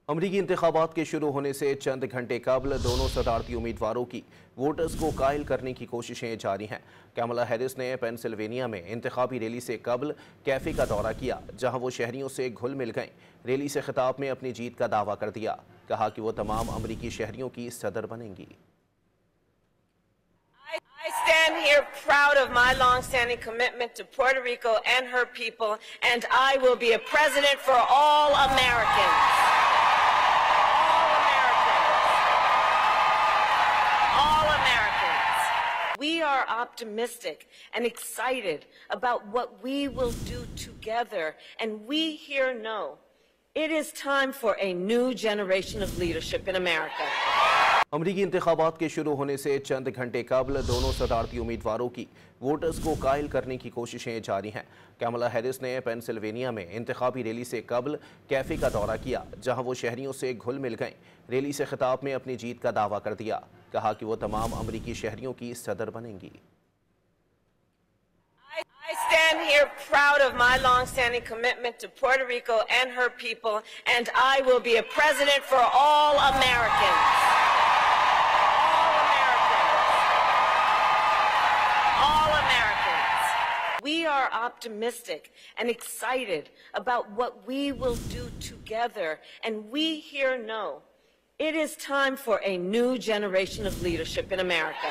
अमरीकी इंतखाबात के शुरू होने से चंद घंटे कबल दोनों सदारती उम्मीदवारों की वोटर्स को कायल करने की कोशिशें जारी हैं। कमला हैरिस ने पेंसिल्वेनिया में इंतखाबी रैली से कबल कैफे का दौरा किया, जहां वो शहरियों से घुल मिल गए। रैली से खिताब में अपनी जीत का दावा कर दिया, कहा कि वो तमाम अमरीकी शहरियों की सदर बनेंगी। I stand here proud of my long-standing commitment to Puerto Rico and her people, and I will be a president for all Americans. We are optimistic and excited about what we will do together, and we here know it is time for a new generation of leadership in America. अमरीकी इंतखाबात के शुरू होने से चंद घंटे कबल दोनों सदारती उम्मीदवारों की वोटर्स को कायल करने की कोशिशें जारी हैं। कमला हैरिस ने पेंसिल्वेनिया में इंतखाबी रैली से कबल कैफे का दौरा किया, जहां वो शहरियों से घुल मिल गए। रैली से खिताब में अपनी जीत का दावा कर दिया, कहा कि वो तमाम अमरीकी शहरियों की सदर बनेंगी। I stand here proud of my long-standing commitment to Puerto Rico and her people, and I will be a president for all Americans. We are optimistic and excited about what we will do together, and we here know it is time for a new generation of leadership in America.